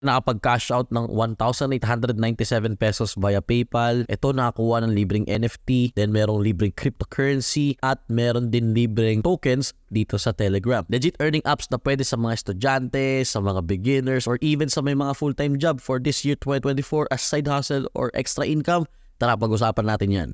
Nakapag-cash out ng 1,897 pesos via PayPal. Ito nakakuha ng libreng NFT, then merong libreng cryptocurrency, at meron din libreng tokens dito sa Telegram. Legit earning apps na pwede sa mga estudyante, sa mga beginners, or even sa may mga full-time job for this year 2024 as side hustle or extra income. Tara, pag-usapan natin yan.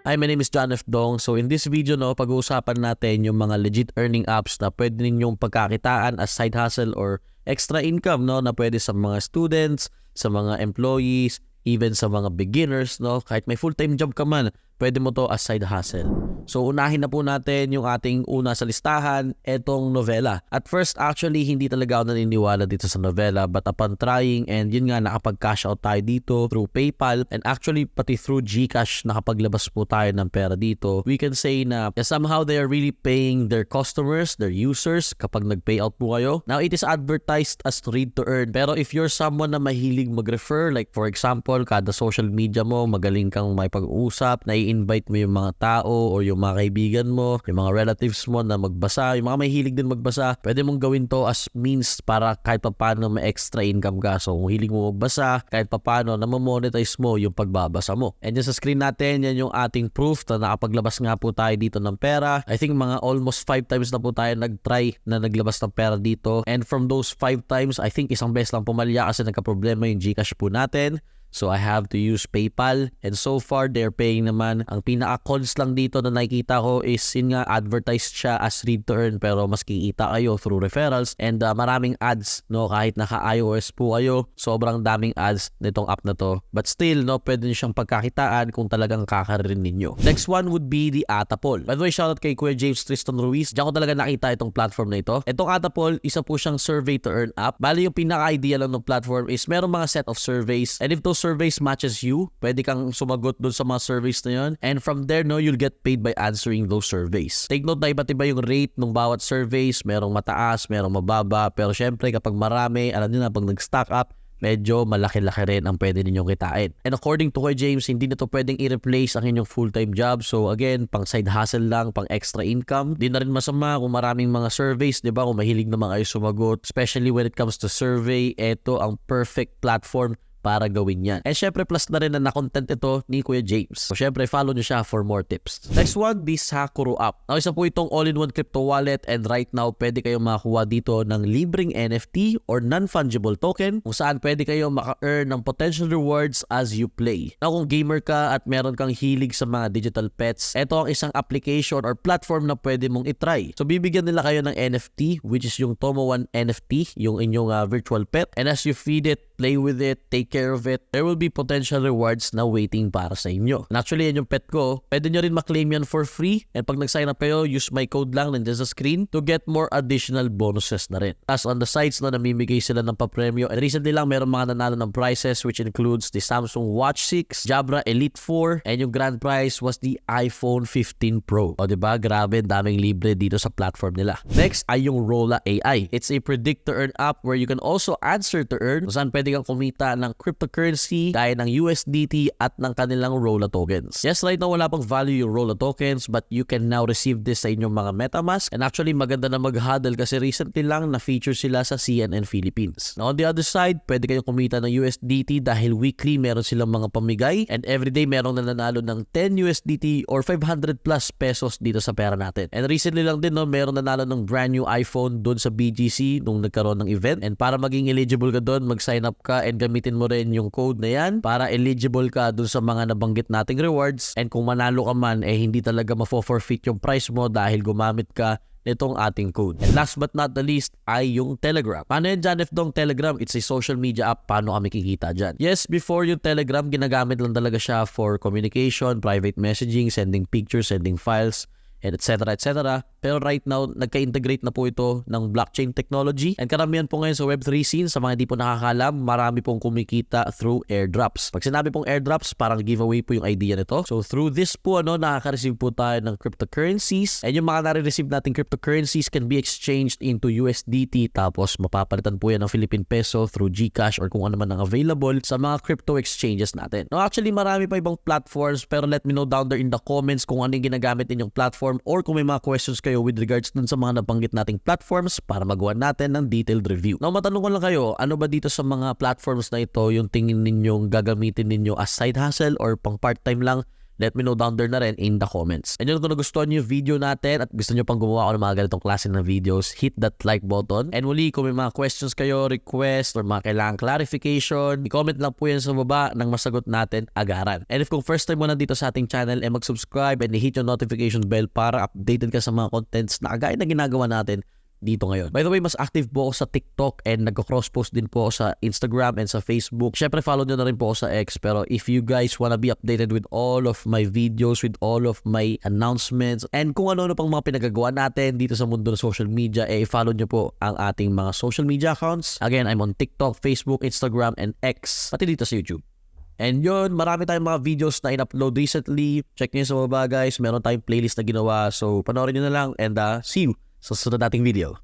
Hi, my name is John F. Dong. So in this video, pag-uusapan natin yung mga legit earning apps na pwede ninyong pagkakitaan as side hustle or extra income, na pwede sa mga students, sa mga employees, even sa mga beginners, kahit may full-time job ka man, pwede mo to as side hustle. So unahin na po natin yung ating una sa listahan, etong novela. At first, actually, hindi talaga ako naniniwala dito sa novela, but upon trying, and yun nga, nakapag-cash out tayo dito through PayPal, and actually pati through GCash, nakapaglabas po tayo ng pera dito. We can say na somehow they are really paying their customers, their users, kapag nag-payout po kayo. Now, it is advertised as read to earn, pero if you're someone na mahilig mag-refer, like for example, kada social media mo, magaling kang may pag-uusap, nai-invite mo yung mga tao or yung mga kaibigan mo, yung mga relatives mo na magbasa, yung mga mahilig din magbasa, pwede mong gawin to as means para kahit paano may extra income ka. So kung hilig mo magbasa, kahit paano na ma-monetize mo yung pagbabasa mo. And dyan sa screen natin, yan yung ating proof na nakapaglabas nga po tayo dito ng pera. I think mga almost 5 times na po tayo nag-try na naglabas ng pera dito. And from those 5 times, I think isang beses lang pumalya kasi nagka-problema yung GCash po natin. So I have to use PayPal, and so far they're paying naman. Ang pinaka-cons lang dito na nakikita ko is yun nga, advertised siya as read to earn, pero mas kikita kayo through referrals, and maraming ads, kahit naka-iOS po kayo, sobrang daming ads nitong app na to. But still, pwede nyo siyang pagkakitaan kung talagang kakarin ninyo. Next one would be the Atapol. By the way, shoutout kay Kuya James Tristan Ruiz. Diyan ko talaga nakita itong platform na ito. Itong Atapol, isa po siyang survey to earn app. Bali, yung pinaka-idea lang ng platform is merong mga set of surveys, and if those surveys matches you, pwede kang sumagot dun sa mga surveys na yun. And from there, you'll get paid by answering those surveys. Take note na iba't iba yung rate ng bawat surveys. Merong mataas, merong mababa. Pero syempre, kapag marami, alam niyo na, pag nag-stack up, medyo malaki-laki rin ang pwede ninyong kitain. And according to Kuya James, hindi na to pwedeng i-replace ang inyong full-time job. So again, pang side hustle lang, pang extra income. Di na rin masama kung maraming mga surveys, di ba? Kung mahilig naman kayo sumagot. Especially when it comes to survey, ito ang perfect platform para gawin yan. And syempre, plus na rin na na-content ito ni Kuya James. So syempre, follow nyo siya for more tips. Next one, the Sakura app. Now, isa po itong all-in-one crypto wallet, and right now, pwede kayong makakuha dito ng libreng NFT or non-fungible token kung saan pwede kayong maka-earn ng potential rewards as you play. Now, kung gamer ka at meron kang hilig sa mga digital pets, ito ang isang application or platform na pwede mong itry. So, bibigyan nila kayo ng NFT, which is yung Tomo1 NFT, yung inyong virtual pet. And as you feed it, play with it, take care of it, there will be potential rewards na waiting para sa inyo. And actually, yan yung pet ko. Pwede nyo rin maklaim yan for free. And pag nag-sign up kayo, use my code lang nandiyan sa screen to get more additional bonuses na rin. As on the sites na namimigay sila ng papremyo. And recently lang, meron mga nanalo ng prizes which includes the Samsung Watch 6, Jabra Elite 4, and yung grand prize was the iPhone 15 Pro. O diba? Grabe, daming libre dito sa platform nila. Next ay yung Rolla AI. It's a predict to earn app where you can also answer to earn kung saan pwede kang kumita ng cryptocurrency gaya ng USDT at ng kanilang Rolla tokens. Yes, right now wala pang value yung Rolla tokens, but you can now receive this sa inyong mga MetaMask. And actually, maganda na mag-huddle kasi recently lang na-feature sila sa CNN Philippines. Now, on the other side, pwede kayong kumita ng USDT dahil weekly meron silang mga pamigay, and everyday meron na nanalo ng 10 USDT or 500 plus pesos dito sa pera natin. And recently lang din, meron nanalo ng brand new iPhone doon sa BGC nung nagkaroon ng event. And para maging eligible ka doon, mag-sign up ka and gamitin mo rin yung code na yan para eligible ka dun sa mga nabanggit nating rewards. And kung manalo ka man, hindi talaga mafo-forfeit yung price mo dahil gumamit ka nitong ating code. And last but not the least ay yung Telegram. Paano yan, John F. Dong? Telegram, it's a social media app. Paano kami kikita dyan? Yes, before yung Telegram, ginagamit lang talaga siya for communication, private messaging, sending pictures, sending files, and etc. etc. Pero right now, nagka-integrate na po ito ng blockchain technology. And karamihan po ngayon sa Web3 scene, sa mga hindi po nakakalam, marami pong kumikita through airdrops. Pag sinabi pong airdrops, parang giveaway po yung idea nito. So through this po, nakaka-receive po tayo ng cryptocurrencies. And yung mga nare-receive nating cryptocurrencies can be exchanged into USDT. Tapos mapapalitan po yan ng Philippine Peso through GCash or kung ano man ang available sa mga crypto exchanges natin. Now actually, marami pa ibang platforms, pero let me know down there in the comments kung ano yung ginagamit ninyong platform platform or kung may mga questions kayo with regards dun sa mga nabanggit nating platforms para magawa natin ng detailed review. Now, matanong ko lang kayo, ano ba dito sa mga platforms na ito yung tingin ninyong gagamitin ninyo as side hustle or pang part-time lang? Let me know down there na rin in the comments. And yun, kung nagustuhan nyo yung video natin at gusto nyo pang gumawa ako ng mga ganitong klase ng videos, hit that like button. And muli, kung may mga questions kayo, request, or mga kailangang clarification, i-comment lang po yan sa baba nang masagot natin agaran. And if kung first time mo na dito sa ating channel, mag-subscribe and hit yung notification bell para updated ka sa mga contents na agad na ginagawa natin dito ngayon. By the way, mas active po ako sa TikTok and nagko-cross-post din po ako sa Instagram and sa Facebook. Syempre, follow nyo na rin po ako sa X. Pero if you guys wanna be updated with all of my videos, with all of my announcements, and kung ano-ano pang mga pinagagawa natin dito sa mundo ng social media, follow nyo po ang ating mga social media accounts. Again, I'm on TikTok, Facebook, Instagram, and X, pati dito sa YouTube. And yun, marami tayong mga videos na in-upload recently. Check nyo sa baba guys, meron tayong playlist na ginawa. So, panoorin nyo na lang and see you sa susunod nating video.